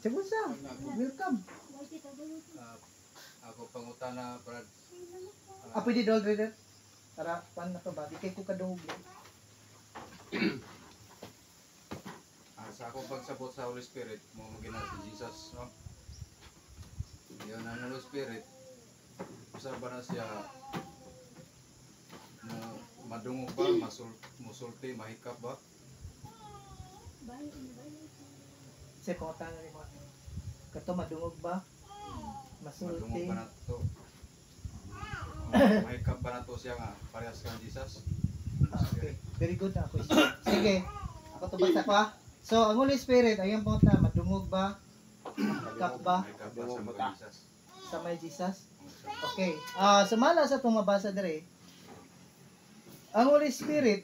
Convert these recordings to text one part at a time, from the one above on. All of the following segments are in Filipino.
Siya sa. Welcome. Ako pangutana, Brad. Pwede daw, Reader? Para, paano na to ba? Di kay ko kadungog. Sa akong pagsabot sa Holy Spirit, mo magina si Jesus, no? Yun ang Holy Spirit. Usaban na siya madungog ba, musulti, mahikap ba? Siya, pangutan na rin mo. Kato, madungog ba? Madungog Masulti. ba na to? Mahikap ba na to siya nga? Parehas kang Jesus? Okay. Very good na question. Sige. Ako to basta pa. So, ang Holy Spirit, ayun pangutan, madungog ba? Mahikap ba? Mahikap ba sa mga Jesus? Sa may Jesus? Okay. Sumala sa itong mabasa dire. Ang Holy Spirit,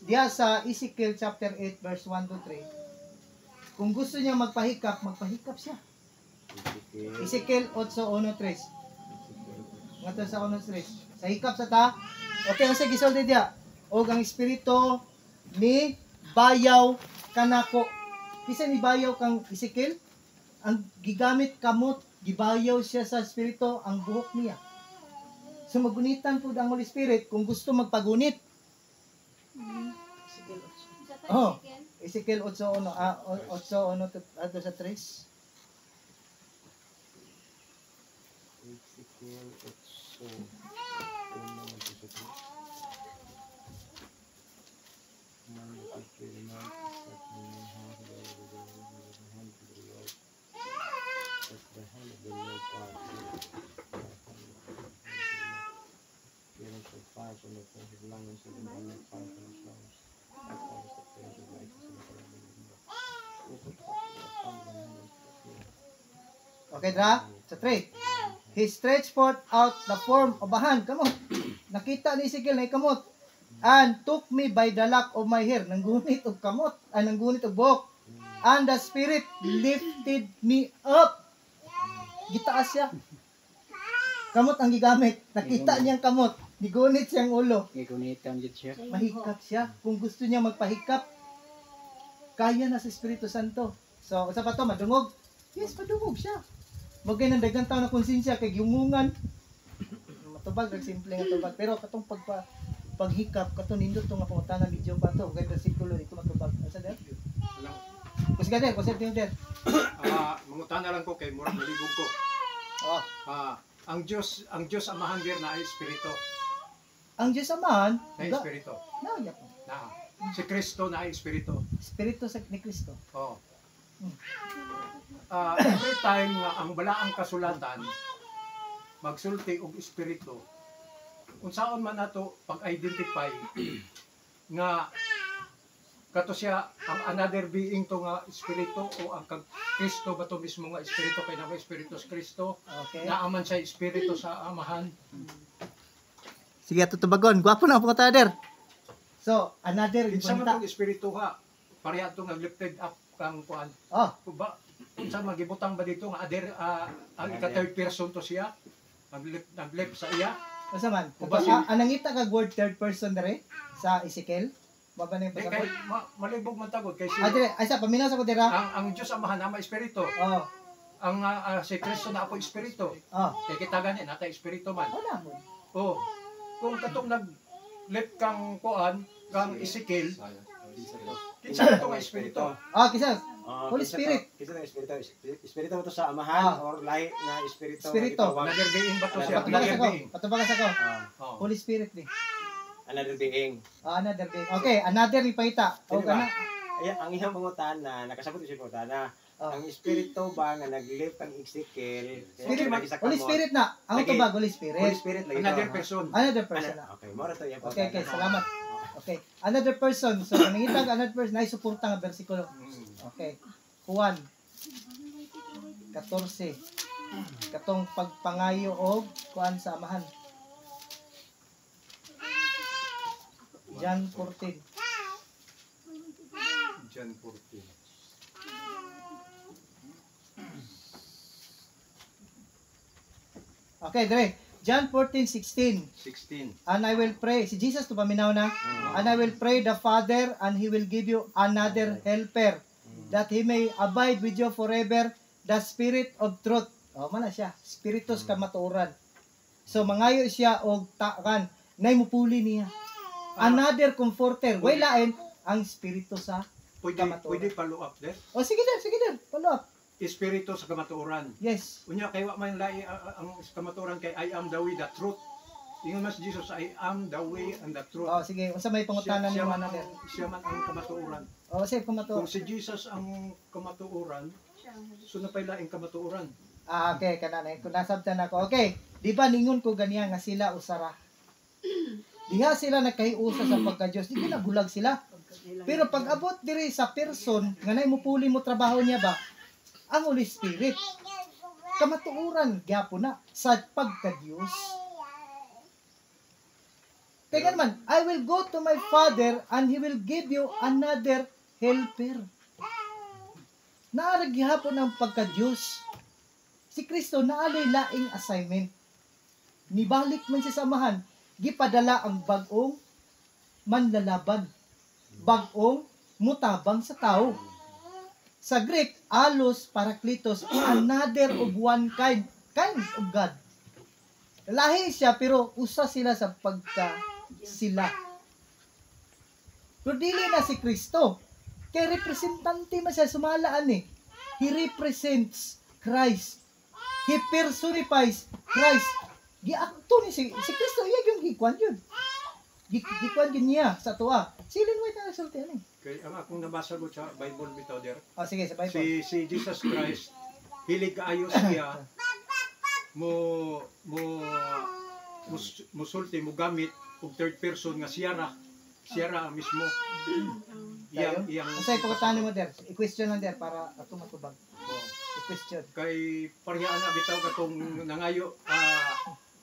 diya sa Ezekiel chapter 8 verse 1 to 3, kung gusto niya magpahikap siya. Ezekiel 8:1-3. Ngato sa 1:3. Sa hikap sa ta. Okay, ang sige gisulti diya. Og ang espiritu ni bayaw kanako. Kisa ni bayaw kang Ezekiel? Ang gigamit kamot, gibayaw siya sa espiritu ang buhok niya. So magunitan po ang Holy Spirit kung gusto magpagunit. Oh, Ezekiel 8:1 8:1 sa 3. Ezekiel 8:1 Okay, dra? Sa 3. He stretched forth out the form of a hand. Kamot. Nakita ni Ezekiel na kamot. And took me by the lock of my hair. Nanggunit og kamot. Nanggunit og buhok. And the Spirit lifted me up. Gitaas siya. Kamot ang gigamit. Nakita niyang kamot. Gigunit siyang ulo. Gigunitan dito siya. Mahikap siya. Kung gusto niya magpahikap, kaya na sa Espiritu Santo. So, sa pa to, madungog? Yes, madungog siya. Magay ng dagang tao na konsensya kay giungungan. Matubag, simple nga tubag. Pero katong paghikap, katong nindot to nga pangutana video pa to. Kay bersikulo, ito matubag. Asa der? Kusga der, kusga der. Mangutana lang ko kay murag malibog ko. Oh. Ang Diyos Amahan dir na ay espiritu. Ang Diyos Amahan, Na espiritu. Yak. Na si Kristo na ay espiritu. Espiritu ni Kristo. Oh. Every time nga ang balaang kasulatan magsulti og espiritu, unsaon man nato pag-identify nga kato siya ang another being to nga espiritu o ang kag Kristo ba to mismo nga espiritu kay naman espiritu sa Kristo. Okay. Naaman sa espiritu sa Amahan. Sige, tutubagon. Gwapo na po ka der. So, another Kinsa man punta. tong espiritu ha? Pareha to nga lifted up kang kuan. Oh, Ba unsa magibutang ba dito nga ang third person to siya? Nag-lift sa iya. asa man? Uba Anangita kag word third person dere sa Ezekiel. Baba na yung Kay pasabot. malibog man tagod kay Dire, ay sa paminaw sa ko dira. ang Dios Amahan na may espiritu. Oh, Ang si Kristo na ako espiritu. oh. Kay kita gani nata espiritu man. Wala mo. Oh. Kung katong nag-lift kang kuan kang Ezekiel, kinsa ito nga espiritu? Ah, kisas. Holy Spirit. Kisa ng espiritu. Espiritu mo to sa Amahan or lahi na espiritu. Espiritu. Another being ba to siya? Patubagas Another ako. being. Patubagas ako. Oh. Holy Spirit ni. Another being. Another day. Okay, another ni paita. O Diba? kana. Ayan, ang iyang pangutana, nakasabot siya pangutana. Oh. Ang espiritu ba nga nag-lift ang Ezekiel? Spirit, Nag-isa ka Holy mo. Spirit na. Ang Lagi. tubag Holy Holy Spirit. Spirit lagi Another to, ha? person. Another person na. Okay, mora to yung Okay, salamat. Okay, another person. So, nangitag another person na isuporta nga bersikulo. Okay. Juan 14. Katong pagpangayo og kuan sa Amahan. John 14. John 14. Okay, dire. John 14:16. 16. And I will pray. Si Jesus to paminaw na. And I will pray the Father and He will give you another helper that He may abide with you forever, the Spirit of truth. O, man na siya. Spiritus kamatuoran. So, mangayo siya og takan. Nay mupuli niya. Another comforter. Way lain ang Espiritu sa Pwede follow up there. O, sige din. Follow up. Espiritu sa kamatuoran. Yes. Unya kay wa man lai ang kamatuoran kay I am the way, the truth. Ingon mas Jesus, I am the way and the truth. O, sige. Unsa may pangutanan ni man another? siya man ang kamatuoran. O, sige, kumatuo. Kung si Jesus ang kamatuoran, so napay laing kamatuoran. Okay, kanana. Kung nasabtan ako. Okay. Di ba ningon ko ganiya nga sila usara? Diha sila nagkahiusa sa pagka-Diyos. Di ba nabulag sila? Pero pag abot diri sa person, nga nay mupuli mo trabaho niya ba? Ang Holy Spirit. Kamatuoran, gyapon na, sa pagka-Diyos. Kaya naman, I will go to my Father and He will give you another helper. Naarag gihapon ang pagka-Diyos. Si Kristo naalay laing assignment. Nibalik man sa samahan, gipadala ang bagong manlalaban. Bagong mutabang sa tao. Sa Greek, allos, parakletos, another of one kind of God. Lahi siya, pero usa sila sa sila. Pero dili na si Kristo. Kaya representante man siya, sumalaan eh. He represents Christ. He personifies Christ. Giakto ni si Kristo, iya yung gikwan yun. Gikwan yun niya sa tuwa. Silin mo ito nasulti ano eh. Kay ang akong nabasa ko sa Bible bitaw der. O sige, sa Bible. Si Jesus Christ hilig kaayo siya musulti mo gamit og third person nga siya ra mismo. Iyang Ang sa'yo, pagkatanin mo der. I-question lang der para ato matubag. oh, I-question. kay parehaan na bitaw katong nangayo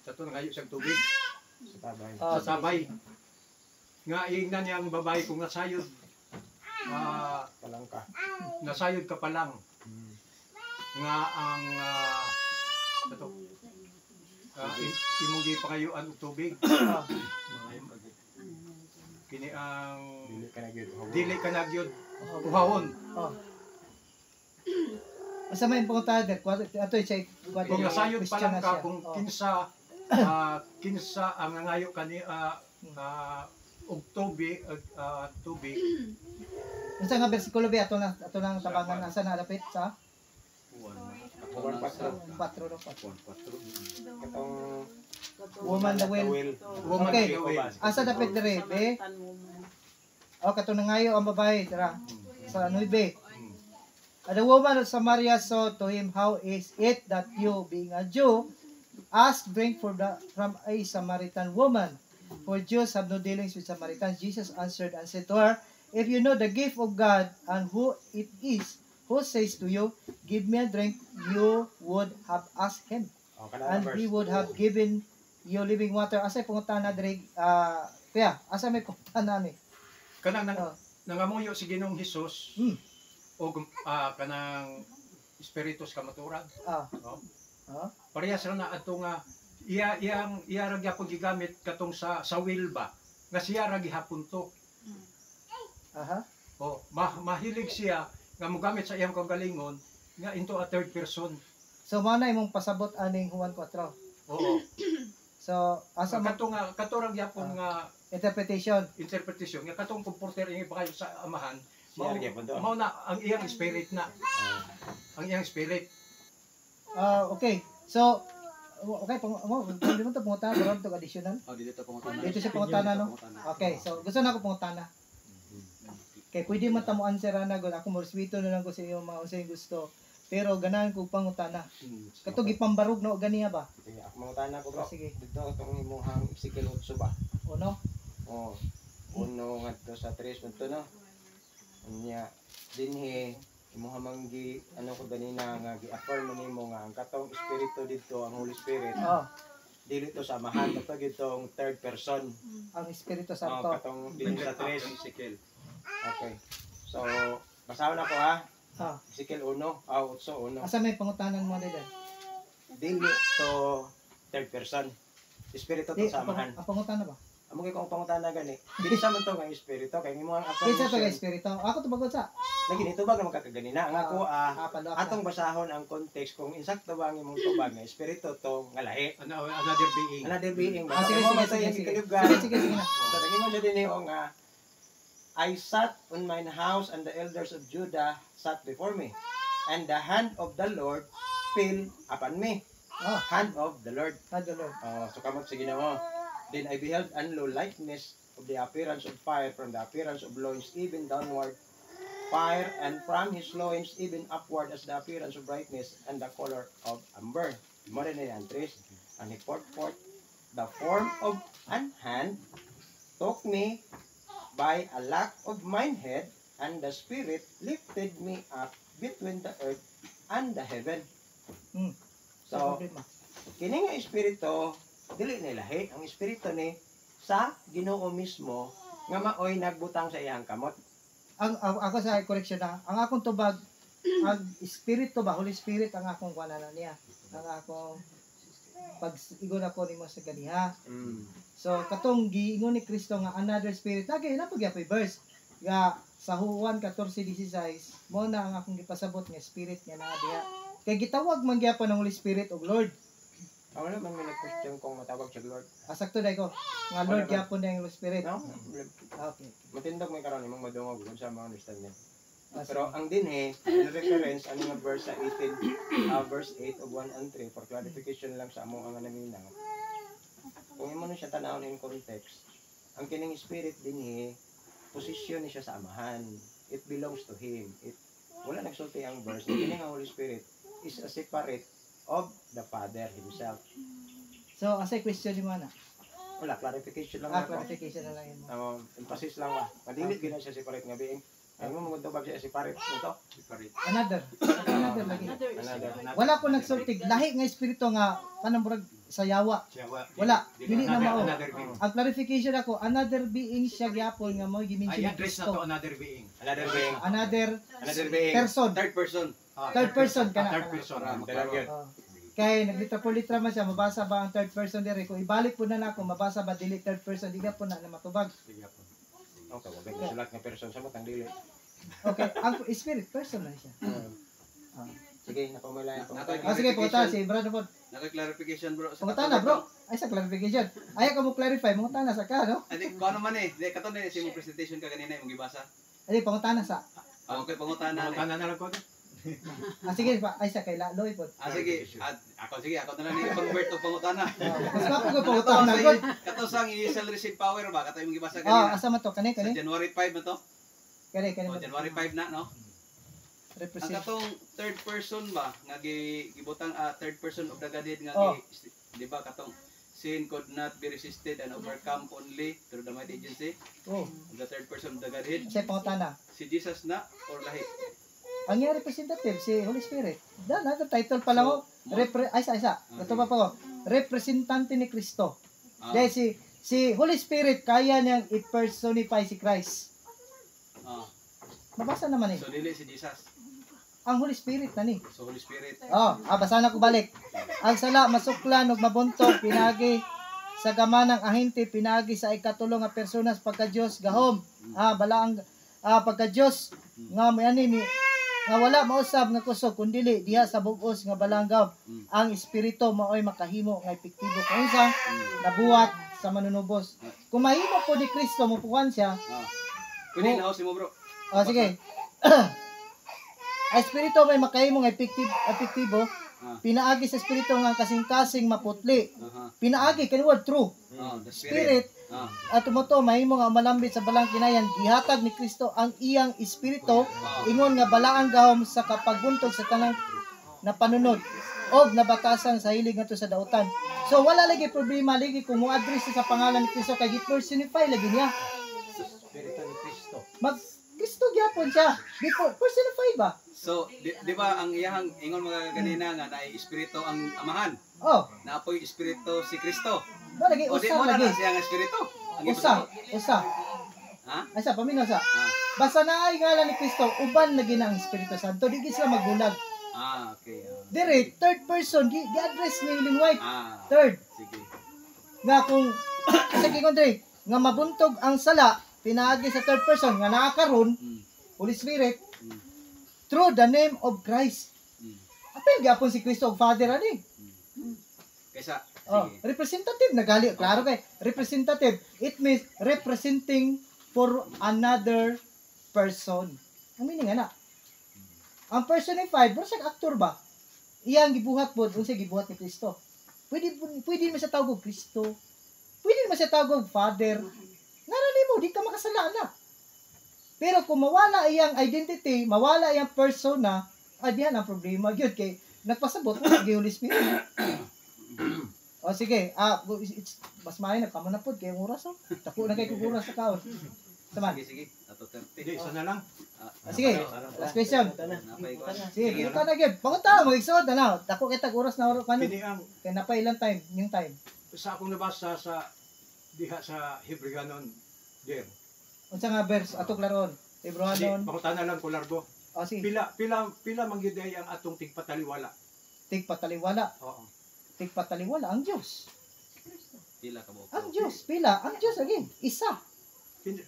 nangayo sa tubig Sa tabay. sa sabay. Nga ingnan niyang babae kung nasayod Palangka. nasayod ka pa lang nga ang imong gipangayuan og tubig. Kini ang Dili ka na gyud. dili ka nagyod uhawon. Oh. Asa may pangutahan der. Ato siya. Kung nasayod pa lang ka kung Oh. kinsa ang nangayo kani og tubig Unsa nga bersikulo ba ato lang tabangan asa na lapit sa 4-4. 4 no 4. Katong Woman the will. woman Okay. the will. Asa dapat dire be? O kato nangayo ang babae tara. Sa 9. And the woman of Samaria saw to him, how is it that you, being a Jew, ask drink from a Samaritan woman? For Jews have no dealings with Samaritans. Jesus answered and said to her, if you know the gift of God and who it is who says to you, give me a drink, you would have asked him, and he would have given you living water. Asa pangutana dire kaya asa may pangutana ni? Kanang Oh. nangamuyo si Ginoong Hesus Hmm. og kanang espiritus kamaturan. Ah. Oh. Ah. Parehas ra na ato nga iya ra gyapon gigamit katong sa will ba nga siya ra gihapon to. Aha. Oh, mahilig siya nga mogamit sa iyang kagalingon nga into a third person. So mao na imong pasabot aning Juan 4. Oo. So asa mo katurang gyapon nga interpretation? interpretation nga katong comforter ing ipahayo sa amahan. Siya ra gyapon to. Mao na ang iyang spirit na. Ang iyang spirit. Okay. So okay, hindi mo to pangutana, meron to additional. Dito pangutana. Dito siya pangutana no. Okay, so gusto na ako pangutana. Okay, pwede man tamo answer na gud ako mo respeto na lang ko sa iyo mga unsay gusto. Pero ganahan ko pangutana. Kato gipambarog no ganiya ba? Sige, ako mangutana ko bro. Sige. Dito itong imong Ezekiel 8 ba? Uno. Oh. Uno ngadto sa 3 punto no. Unya dinhi imong hamanggi ano ko ganina nga gi-affirm nimo nga ang katong espiritu dito ang Holy Spirit. Oh, Dili to sa amahan to gitong third person. ang Espiritu Oh, Santo. katong dili sa 3. Ezekiel. Okay. So, basahan ako ha. Ah, Ezekiel 1, 8, 1. asa may pangutanan mo dito? Dili to third person. Espiritu to Di, sa amahan. ang pangutana ba? amo kay kung pangutana gani. Dili sa man to nga espiritu kay imong ang Kinsa to affirmation. nga espiritu? Ako to bagod sa. Lagi nito bag naman kakaganina. Ang ako Palo. atong basahon ang context kung insakto ba ang imong tubag nga espiritu to nga lahi. Another being. Another being ba? Sige, Mo sige, man sa sige, iyang sige. gikalugan. Sige, na. So lagi mo siya dinhi nga I sat on mine house and the elders of Judah sat before me. And the hand of the Lord fell upon me. Oh, Hand of the Lord. God the Lord. So kamot sige na mo. Then I beheld an low likeness of the appearance of fire from the appearance of loins even downward. Fire and from his loins even upward as the appearance of brightness and the color of amber. More than an tres. And he poured forth the form of an hand, took me by a lock of mine head, and the Spirit lifted me up between the earth and the heaven. Hmm. So, problema. kini nga espiritu dili ni lahi ang espiritu ni sa Ginoo mismo nga maoy nagbutang sa iyang kamot. Ako sa correction na, ang akong tubag, ang espiritu ba, Holy Spirit ang akong kuanan niya. Ang akong pag igon ako nimo sa kaniha. So katong giingon ni Kristo nga another spirit, lagi na pag yapay verse nga sa Juan 14:16 mo na ang akong gipasabot nga spirit nga naa diha. Kay gitawag man gyapon ng Holy Spirit og Lord. Ako naman may nag-question kung matawag siya Lord. Asakto dai ko nga Lord gyapon na yung Holy Spirit. No? Okay. Matindog may karon imong madungog kung sa mga understand niya. Ah, Pero ang dinhi, in reference ano nga verse sa 18, verse 8 of 1 and 3 for clarification lang sa among ang naminaw. Kung imo na siya tanawon in context, ang kining spirit dinhi posisyon ni siya sa amahan. It belongs to him. Wala nagsulti ang verse. Kining ang Holy Spirit is a separate of the Father himself. So asay question ni mana. Wala clarification lang ako. Clarification na lang yun mo. Emphasis lang ba. Madilit gina siya separate nga being. Ay mo magtubag siya separate nito. Another lagi. Another. Wala ko nagsultig lahi nga espiritu nga kanang murag sa yawa. Wala, dili na mao. Another being. Ang clarification ako, another being siya gyapon nga mo gimension Ay, ni address na to Kristo. another being. Another being. Another being. person. Third person. Third person ka na. Third person. Oh. Kay naglitra po litra man siya, mabasa ba ang third person dire? Kung ibalik po na nako, mabasa ba dili third person, di po na matubag. Okay, wag mo sulat nga person sa matang dili. Okay, ang spirit person na siya. Ah. Sige, napamalayan ko. Sige, punta si brother po. Naka-clarification bro. Punta na bro. Ay sa clarification. Ay ka mo clarify, punta na sa ka, no? Adi ko ano man eh. Di katon ni si mo presentation ka ganina imong gibasa. Ay punta na sa. Okay, pangutana Mga na. na lang ko. Sige pa, ay sa kay Laloy po. Sige. Ako na lang ni convert og pangutana. Mas pa ko punta na gud. Kato sang you shall receive power ba kato imong gibasa Ah, kanina. asa man to kani Sa January 5 na to. Kani O January 5 na no. Ang represent. katong third person ba nga gibutang third person of the Godhead nga Oh. di ba katong sin could not be resisted and overcome only through the mighty agency Oh, of the third person of the Godhead. sa punta na. Si Jesus na or lahi? Ang nga representative si Holy Spirit. Dan na title pa lang ko. Ay sa. Ito pa ko. Representante ni Kristo. Ah, Dahil si Holy Spirit kaya niyang i-personify si Christ. ah. Mabasa naman eh. So dili si Jesus. Ang Holy Spirit na ni. So Holy Spirit. Basa na ko balik. Ang sala masuklan ug mabuntog pinagi sa gamanang ahente pinagi sa ikatulong nga personas pagka Dios gahom. Balaang pagka Dios nga may ani ni nga wala mausab nga kusog kundili diha sa bug-os nga balanggaw. Ang espiritu maoy makahimo nga epektibo kung nabuhat sa manunubos. Kung mahimo po ni Kristo mupuan siya. Pwede na si mo bro. Sige. Ang espiritu may makahimo nga epektibo. Pinaagi sa espiritu nga kasing-kasing maputli. Pinaagi kani word true. The Spirit at tumoto mahimo nga malambit sa balang kinayan gihatag ni Kristo ang iyang espiritu ingon nga balaang gahom sa kapagbuntog sa tanang na panunod og nabatasan sa hilig ngadto sa dautan. So wala lagi problema lagi kung mo address sa pangalan ni Kristo kay gi-personify lagi niya. Espiritu ni Kristo. Mag Kristo gyapon siya. Personify ba? So di ba ang iyang ingon mga ganina nga naay espiritu ang amahan. Oh, Naapoy espiritu si Kristo. ba lagi O di usa mo na lagi. siya ang espiritu. Ang Usa. Ha? Asa pamino sa. Ah. Basta naay ngalan ni Kristo uban lagi na ang Espiritu Santo di sila magbulag. Okay. Dire third person gi-address ni Ellen White. Ah. Third Sige. nga kung sa kay kontre nga mabuntog ang sala pinaagi sa third person nga naa karon Holy Spirit through the name of Christ. Apil gyapon si Kristo og Father ani. Kaysa, Oh, sige. representative nagali klaro kay representative. It means representing for another person. Ang meaning ana. Ang personified, bro siya actor ba? Iyang gibuhat po, unsa gibuhat ni Kristo. Pwede mo siya tawag og Kristo. Pwede mo siya tawag og Father. Ngara nimo di ka makasala na. Pero kung mawala iyang identity, mawala iyang persona, diyan ang problema gyud kay nagpasabot mo sa Holy Spirit. O sige, mas maayo na kamo na pod kay oras oh. Dako na kay kung oras sa kaon. Saman. Sige, sige. Ato 30. Hindi, isa na lang. Sige, last question. Napay ko. Sige, kita na gyud. Pangunta mo igsod na. Dako kitag oras na oras kanu. Kini ang Kay napay ilang time, yung time. sa akong nabasa sa diha sa Hebrewanon der. Unsa nga verse ato klaron? Hebrewanon. Pakutana lang ko largo. O sige, Pila mangyuday ang atong tigpataliwala. tigpataliwala. Oo. Tigpataliwala ang Dios. Pila ka buok. Ang Dios, pila, ang Dios again, isa. Kin-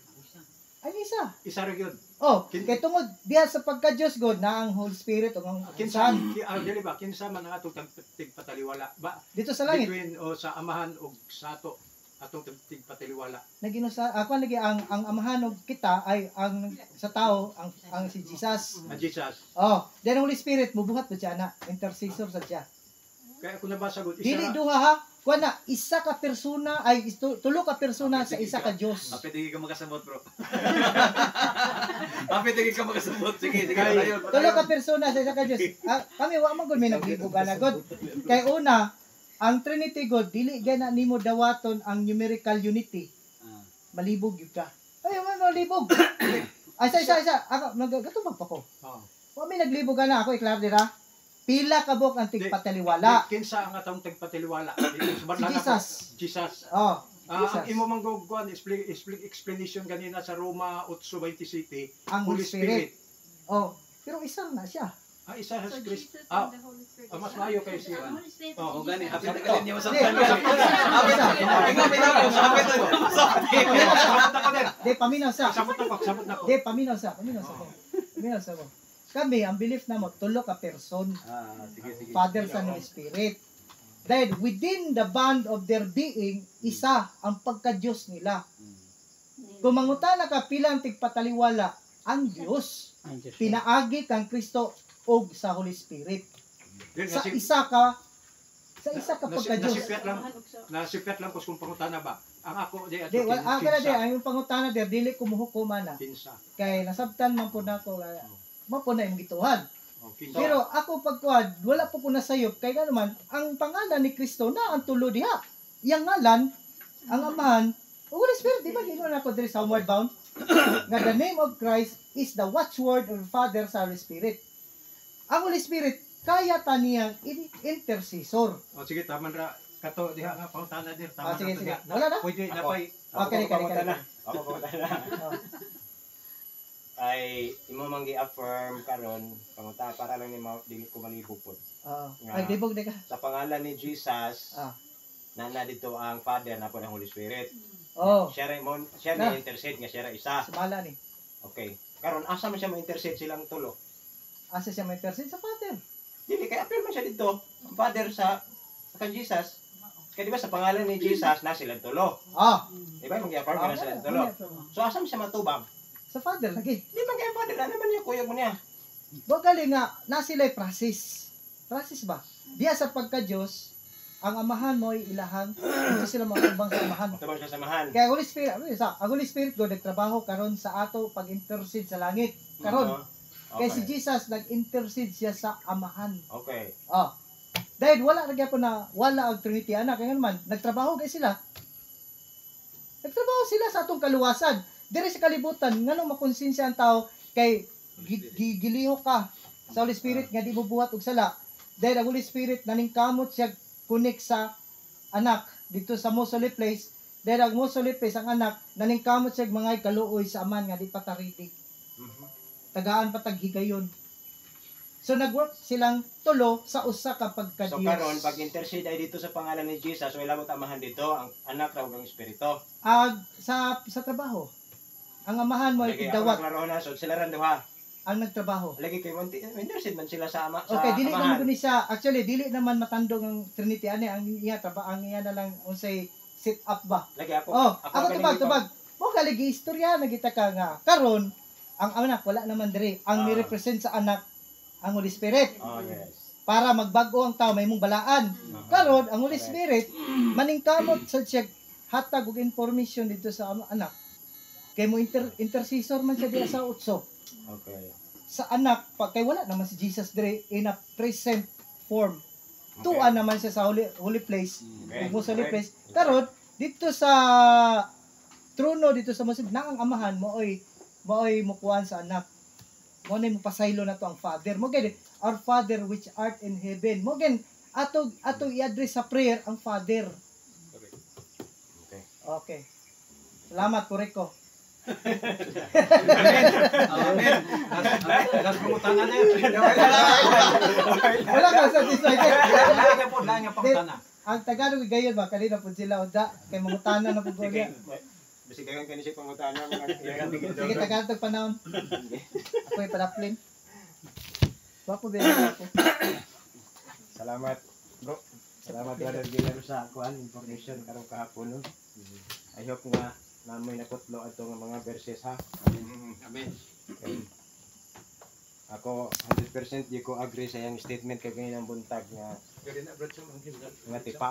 Ang isa. Isa ra gyud. Oh, kay tungod diha sa pagka-Dios God na ang Holy Spirit o ang Kinsa Son dili ba kinsa man ang atong tigpataliwala ba dito sa langit. between o sa amahan o sa ato atong tigpataliwala. Naginusa ako lagi ang amahan og kita ay ang sa tao ang si Jesus. Ang Jesus. Oh, then ang Holy Spirit mubuhat ba siya na intercessor sa siya. Kaya ako nabasa gud Dili isa duha ha. Kuha na, isa ka persona ay tulo ka persona sa isa ka Dios. Apit tigil ka makasabot, bro. Apit tigil ka makasabot. Sige, sige. Kay- Padayon, Tulo padayon. ka persona sa isa ka Dios. Kami wa man gud may naglibugan na gud. Kay una, ang Trinity God dili gana nimo dawaton ang numerical unity. Ah. Malibog gyud ka. Ay, man malibog. Ay, isa. Ako nagatubag pa ko. Oh. Wa may naglibugan na ako iklar dira. Pila ka bok ang tigpataliwala. Kinsa ang atong tigpataliwala? Si Jesus. Jesus. Oh, Ang Jesus. imo mangguguan explanation ganina sa Roma 8:27 Ang Holy Spirit. Oh, pero isa na siya. isa So sa Christ. Jesus Ah, and the Holy Spirit. mas maayo kay si Ang Holy Spirit. Oh, O gani, apit Sakto. tigil niya Hindi, masabot. apit na. Ikaw bitaw, sapit to. Sapit. Sabot na ko din. De paminaw sa. Sabot na ko. De paminaw sa ko. Paminaw sa ko. Kami ang belief namo tulo ka person, Ah, sige, sige. Father, Son, Holy Spirit. Dahil within the bond of their being, isa ang pagka-Diyos nila. Kung mangutana ka pilang tigpataliwala, ang Diyos. Pinaagi kang Kristo o sa Holy Spirit. Then Sa isa ka pagka-Diyos. Nasipyat lang ko kung pangutana ba. Ang ako di ato Di, kada di, kinsa. ang pangutana di, dili kumuhukuman na. Kinsa. Kay nasabtan man po na ako, mapo na yung gituhan. Oh, kinsa. Pero ako pagkuhan, wala po ko nasayop. Kaya naman, ang pangalan ni Kristo na ang tulo diha. Yang ngalan, ang amahan, o Holy Spirit, di ba ginoon ako diri sa homeward bound? Nga the name of Christ is the watchword of the Father sa Holy Spirit. Ang Holy Spirit, kaya taniyang intercessor. Oh, sige, taman ra. Kato diha nga pangutana dir. Ah, sige, sige. diha. Wala na? Pwede na Ako. pay. Okay, kani. Ako pangutana. Ay imo man gi-affirm karon panguta para lang ni dili ko malibog pod. Ay, dibog di ka. Sa pangalan ni Jesus, Ah. na dito ang Father na po ng Holy Spirit. Oh, Siya Na. ni intercede nga siya ra isa. sa bala ni. Okay. Karon asa man siya mo-intercede silang tulo? Asa siya may intercede sa Father. Dili kay appeal man siya dito. Ang Father sa kan Jesus. Kaya di ba sa pangalan ni Jesus na silang tulo. Ah, Di ba mag-affirm ka na silang tulo. So asa man siya matubang? sa Father lagi. Di man kay Father na naman niya kuyog mo niya. Wa gali nga na sila'y process. Process ba? Diya sa pagka-Diyos, ang amahan mo ay ilahang, hindi sila makubang sa amahan. Matubang siya samahan. Kaya Holy Spirit, ang Holy Spirit go nagtrabaho karon sa ato pag-intercede sa langit. Karon, kay si Jesus nag-intercede siya sa amahan. Okay. Oh. Dahil wala ra gyapon na wala ang Trinity anak kaya naman nagtrabaho kay sila. Nagtrabaho sila sa atong kaluwasan. Diri sa kalibutan nganong makonsensya ang tao kay giliho ka sa Holy Spirit nga di mo buhat og sala. Dahil ang Holy Spirit naningkamot siya connect sa anak dito sa most holy place. Dahil ang most holy place ang anak naningkamot siya mga kaluoy sa aman nga di pataritig. Tagaan patag higayon. So nag-work silang tulo sa usa ka So pagka-Dios. karon pag intercede ay dito sa pangalan ni Jesus, wala mo tamahan dito ang anak raw ang espiritu. Sa trabaho. Ang amahan mo ay Lagi ako dawat naglaro na so sila ran duha. ang nagtrabaho. Lagi kay intercede man sila sa ama sa Okay, dili amahan. naman guni siya. Actually, dili naman matandong ang Trinity ani ang iya na lang unsay sit up ba. Lagi ako. Oh, ako galing tubag. Mo galigi istorya nagita ka nga karon ang anak wala naman diri. Ang ni-represent sa anak ang Holy Spirit Oh, yes. para magbago ang tao may mong balaan. Karon ang Holy Spirit maningkamot sa siya hatag og information dito sa anak. Kay mo intercessor man siya diha sa utso. Okay. Sa anak pag kay wala naman si Jesus dire in a present form. Tuan naman siya sa holy place. Okay. Ug sa holy place. Karon dito sa trono dito sa Muslim na ang amahan mo'y mukuan sa anak. Mo na mo pasaylo na to ang Father. Mo gid our Father which art in heaven. Mo gid ato i-address sa prayer ang Father. Okay. Okay. Salamat Kureko. Amen. Das pangutana na. Wala ka satisfied. Lain nga po, lain nga pangutana. Ang Tagalog gayon ba kanina pud sila uda kay mangutana na pud ko niya. Basi dagan kani si pangutana mga Sige Tagalog tag panahon. Ako ay padaplin. Wapo ba ako? Salamat, bro. Salamat brother Gilero sa kuan information karong kahapon no. I hope nga namoy nakutlo atong mga verses ha. Amen. Okay. Ako 100% di ko agree sa iyang statement kay kaninang buntag nga tipa